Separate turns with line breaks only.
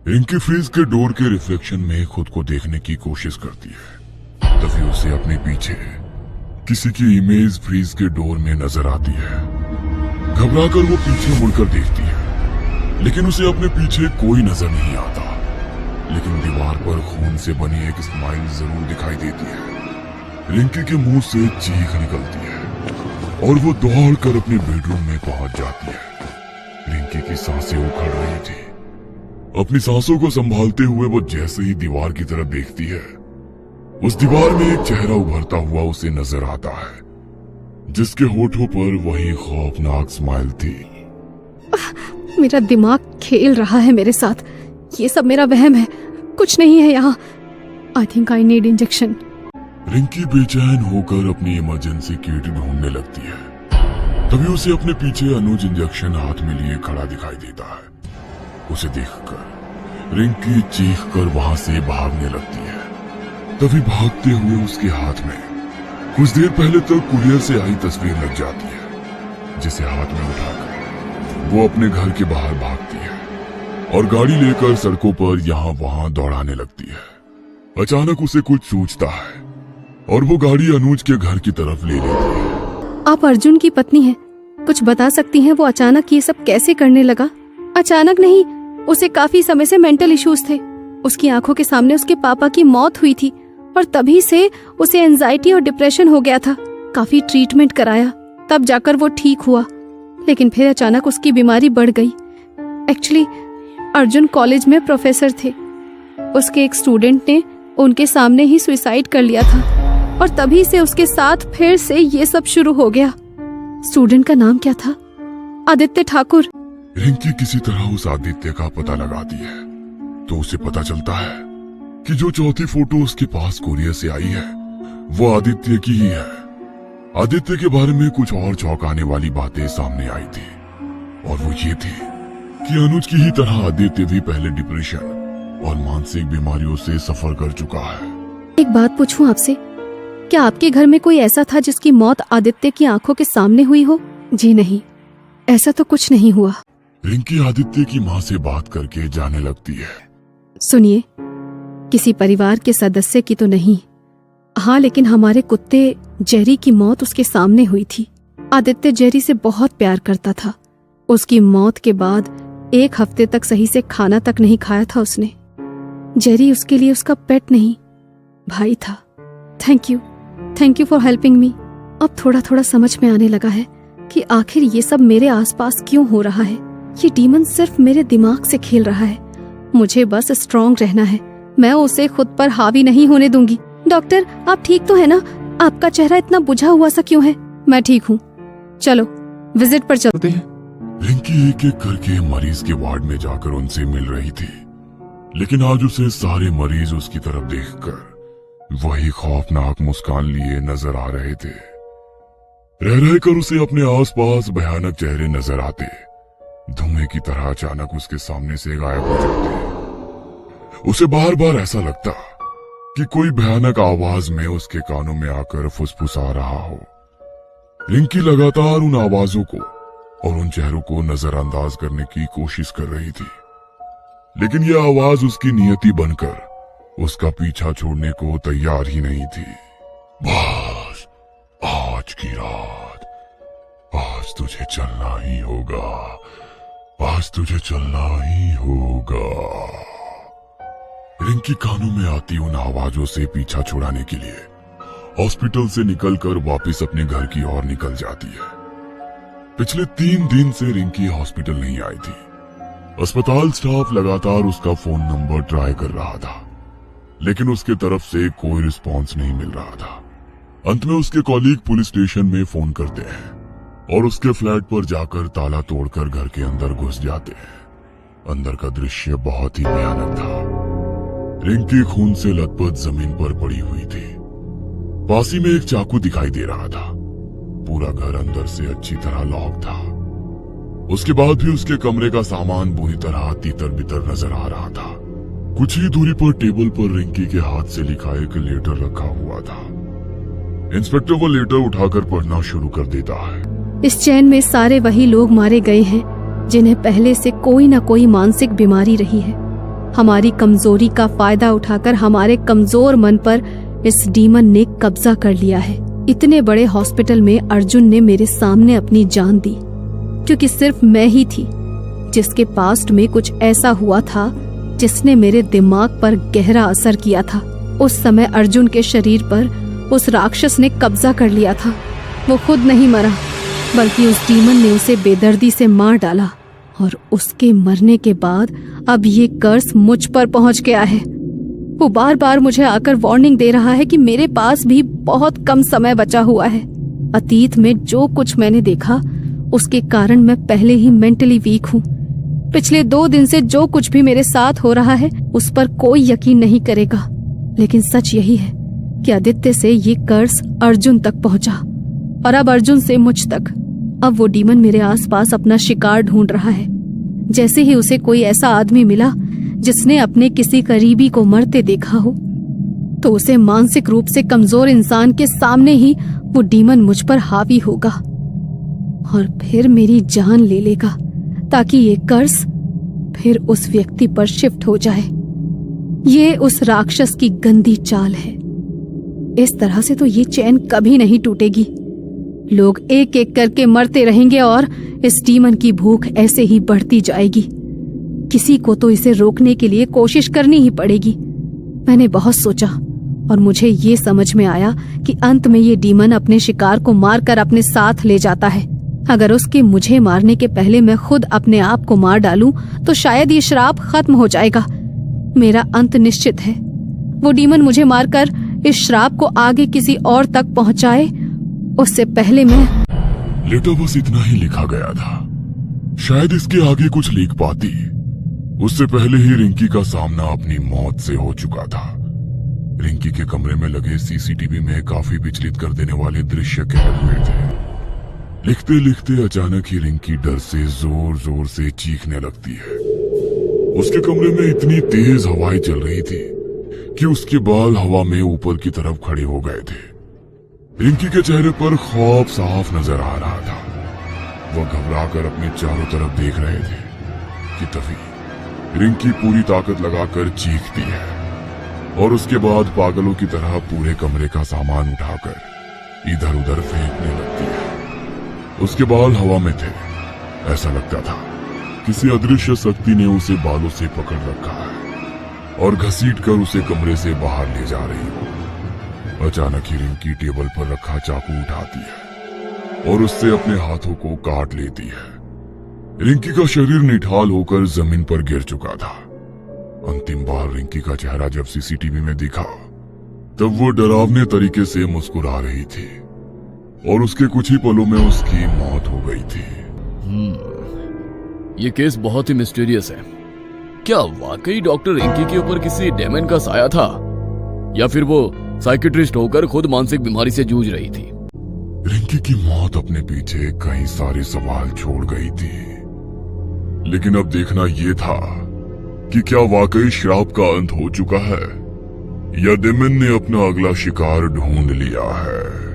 Rinki freeze के door के reflection में खुद को देखने की कोशिश करती है। तभी उसे अपने पीछे किसी की इमेज फ्रीज के डोर में नजर आती है। घबराकर वो पीछे मुड़कर देखती है, लेकिन उसे अपने पीछे कोई नजर नहीं आता। लेकिन दीवार पर खून से बनी एक स्माइल जरूर दिखाई देती है। रिंकी के मुंह से चीख निकलती है और वो दौड़कर अपने बेडरूम में पहुंच जाती है। रिंकी की सांसें उखड़ रही थी। अपनी सांसों को संभालते हुए वो जैसे ही दीवार की तरफ देखती है, उस दीवार में एक चेहरा उभरता हुआ उसे नजर आता है, जिसके होठों पर वही खौफनाक स्माइल थी।
मेरा दिमाग खेल रहा है मेरे साथ। ये सब मेरा वहम है, कुछ नहीं है यहाँ। I think I need injection.
Rinki बेचैन होकर अपनी इमरजेंसी किट ढूंढने लगती है। तभी उसे अपने पीछे अनुज इंजेक्शन हाथ में लिए खड़ा दिखाई देता है। उसे देखकर रिंकी चीखकर वहां से भागने लगती है। तभी भागते हुए उसके हाथ में कुछ देर पहले तक कुरियर से आई तस्वीर लग जाती है, जिसे हाथ में उठाकर वो अपने घर के बाहर भागती है और गाड़ी लेकर सड़कों पर यहाँ वहां दौड़ाने लगती है। अचानक उसे कुछ सूझता है और वो गाड़ी अनुज के घर की तरफ ले लेती है।
आप अर्जुन की पत्नी हैं, कुछ बता सकती हैं वो अचानक ये सब कैसे करने लगा? अचानक नहीं, उसे काफी समय से मेंटल इश्यूज थे। उसकी आंखों के सामने उसके पापा की मौत हुई थी और तभी से उसे एंजाइटी और डिप्रेशन हो गया था। काफी ट्रीटमेंट कराया, तब जाकर वो ठीक हुआ, लेकिन फिर अचानक उसकी बीमारी बढ़ गई। एक्चुअली अर्जुन कॉलेज में प्रोफेसर थे। उसके एक स्टूडेंट ने उनके सामने ही सुसाइड कर लिया था और तभी से उसके साथ फिर से ये सब शुरू हो गया। स्टूडेंट का नाम क्या था? आदित्य ठाकुर।
रिंकी किसी तरह उस आदित्य का पता लगाती है तो उसे पता चलता है कि जो चौथी फोटो उसके पास कोरियर से आई है वो आदित्य की ही है। आदित्य के बारे में कुछ और चौंकाने वाली बातें सामने आई थी और वो ये थी कि अनुज की ही तरह आदित्य भी पहले डिप्रेशन और मानसिक बीमारियों से सफर कर चुका है।
एक बात पूछूं आपसे, क्या आपके घर में कोई ऐसा था जिसकी मौत आदित्य की आंखों के सामने हुई हो? जी नहीं, ऐसा तो कुछ नहीं हुआ।
रिंकी आदित्य की माँ से बात करके जाने लगती है।
सुनिए, किसी परिवार के सदस्य की तो नहीं, हाँ, लेकिन हमारे कुत्ते जेरी की मौत उसके सामने हुई थी। आदित्य जेरी से बहुत प्यार करता था। उसकी मौत के बाद 1 हफ्ते तक सही से खाना तक नहीं खाया था उसने। जेरी उसके लिए उसका पेट नहीं, भाई था। Thank you for helping me. अब थोड़ा थोड़ा समझ में आने लगा है कि आखिर ये सब मेरे आसपास क्यों हो रहा है। ये डीमन सिर्फ मेरे दिमाग से खेल रहा है। मुझे बस स्ट्रॉन्ग रहना है। मैं उसे खुद पर हावी नहीं होने दूंगी। डॉक्टर, आप ठीक तो है ना? आपका चेहरा इतना बुझा हुआ सा क्यों है? मैं ठीक हूँ, चलो विजिट पर चलते हैं।
रिंकी एक एक करके मरीज के वार्ड में जाकर उनसे मिल रही थी, लेकिन आज उसे सारे मरीज उसकी तरफ देखकर वही खौफनाक मुस्कान लिए नजर आ रहे थे। रह रहकर उसे अपने आसपास भयानक चेहरे नजर आते, धुएं की तरह अचानक उसके सामने से गायब हो जाते। उसे बार बार ऐसा लगता कि कोई भयानक आवाज में उसके कानों में आकर फुसफुसा रहा हो। रिंकी लगातार उन आवाजों को और उन चेहरों को नजरअंदाज करने की कोशिश कर रही थी, लेकिन यह आवाज उसकी नियति बनकर उसका पीछा छोड़ने को तैयार ही नहीं थी। बस आज की रात, आज तुझे चलना ही होगा, आज तुझे चलना ही होगा। रिंकी कानों में आती उन आवाजों से पीछा छुड़ाने के लिए हॉस्पिटल से निकलकर वापस अपने घर की ओर निकल जाती है। पिछले 3 दिन से रिंकी हॉस्पिटल नहीं आई थी। अस्पताल स्टाफ लगातार उसका फोन नंबर ट्राई कर रहा था, लेकिन उसके तरफ से कोई रिस्पांस नहीं मिल रहा था। अंत में उसके कॉलीग पुलिस स्टेशन में फोन करते हैं और उसके फ्लैट पर जाकर ताला तोड़कर घर के अंदर घुस जाते हैं। अंदर का दृश्य बहुत ही भयानक था। रिंकी खून से लथपथ जमीन पर पड़ी हुई थी। पास ही में एक चाकू दिखाई दे रहा था। पूरा घर अंदर से अच्छी तरह लॉक था। उसके बाद भी उसके कमरे का सामान बुरी तरह तितर बितर नजर आ रहा था। कुछ ही दूरी पर टेबल पर रिंकी के हाथ से लिखा एक लेटर रखा हुआ था। इंस्पेक्टर वो लेटर उठाकर पढ़ना शुरू कर देता है।
इस चैन में सारे वही लोग मारे गए हैं जिन्हें पहले से कोई न कोई मानसिक बीमारी रही है। हमारी कमजोरी का फायदा उठाकर हमारे कमजोर मन पर इस डीमन ने कब्जा कर लिया है। इतने बड़े हॉस्पिटल में अर्जुन ने मेरे सामने अपनी जान दी, क्योंकि सिर्फ मैं ही थी जिसके पास्ट में कुछ ऐसा हुआ था जिसने मेरे दिमाग पर गहरा असर किया था। उस समय अर्जुन के शरीर पर उस राक्षस ने कब्जा कर लिया था। वो खुद नहीं मरा, बल्कि उस डीमन ने उसे बेदर्दी से मार डाला, और उसके मरने के बाद अब ये कर्स मुझ पर पहुंच गया है। वो बार बार मुझे आकर वार्निंग दे रहा है कि मेरे पास भी बहुत कम समय बचा हुआ है। अतीत में जो कुछ मैंने देखा उसके कारण मैं पहले ही मेंटली वीक हूँ। पिछले 2 दिन से जो कुछ भी मेरे साथ हो रहा है उस पर कोई यकीन नहीं करेगा, लेकिन सच यही है कि आदित्य से ये कर्स अर्जुन तक पहुंचा, और अब अर्जुन से मुझ तक। अब वो डीमन मेरे आसपास अपना शिकार ढूंढ रहा है। जैसे ही उसे कोई ऐसा आदमी मिला जिसने अपने किसी करीबी को मरते देखा हो, तो उसे मानसिक रूप से कमजोर इंसान के सामने ही वो डीमन मुझ पर हावी होगा और फिर मेरी जान ले लेगा, ताकि ये कर्स फिर उस व्यक्ति पर शिफ्ट हो जाए। ये उस राक्षस की गंदी चाल है। इस तरह से तो ये चैन कभी नहीं टूटेगी। लोग एक एक करके मरते रहेंगे और इस डीमन की भूख ऐसे ही बढ़ती जाएगी। किसी को तो इसे रोकने के लिए कोशिश करनी ही पड़ेगी। मैंने बहुत सोचा और मुझे ये समझ में आया कि अंत में ये डीमन अपने शिकार को मारकर अपने साथ ले जाता है। अगर उसके मुझे मारने के पहले मैं खुद अपने आप को मार डालूं तो शायद ये श्राप खत्म हो जाएगा। मेरा अंत निश्चित है। वो डीमन मुझे मारकर इस श्राप को आगे किसी और तक पहुंचाए, उससे पहले मैं।
लेटर बस इतना ही लिखा गया था। शायद इसके आगे कुछ लिख पाती। उससे पहले ही रिंकी का सामना अपनी मौत से हो चुका था। रिंकी के कमरे में लगे सीसीटीवी में काफी विचलित कर देने वाले दृश्य कैद हुए थे। लिखते लिखते अचानक ही रिंकी डर से जोर जोर से चीखने लगती है। उसके कमरे में इतनी तेज हवाएं चल रही थी कि उसके बाल हवा में ऊपर की तरफ खड़े हो गए थे। रिंकी के चेहरे पर खौफ साफ नजर आ रहा था। वह घबराकर अपने चारों तरफ देख रहे थे कि तभी रिंकी पूरी ताकत लगाकर चीखती है और उसके बाद पागलों की तरह पूरे कमरे का सामान उठाकर इधर उधर फेंकने लगती है। उसके बाल हवा में थे। ऐसा लगता था किसी अदृश्य शक्ति ने उसे बालों से पकड़ रखा है और घसीटकर उसे कमरे से बाहर ले जा रही हो। अचानक ही रिंकी टेबल पर रखा चाकू उठाती है और उससे अपने हाथों को काट लेती है। रिंकी का शरीर निठाल होकर जमीन पर गिर चुका था। अंतिम बार रिंकी का चेहरा जब सीसीटीवी में दिखा तब वो डरावने तरीके से मुस्कुरा रही थी और उसके कुछ ही पलों में उसकी मौत हो गई थी।
ये केस बहुत ही मिस्टीरियस है। क्या वाकई डॉक्टर रिंकी के ऊपर किसी डेमन का साया था, या फिर वो साइकिट्रिस्ट होकर खुद मानसिक बीमारी से जूझ रही थी?
रिंकी की मौत अपने पीछे कई सारे सवाल छोड़ गई थी, लेकिन अब देखना यह था कि क्या वाकई श्राप का अंत हो चुका है या डेमन ने अपना अगला शिकार ढूंढ लिया है।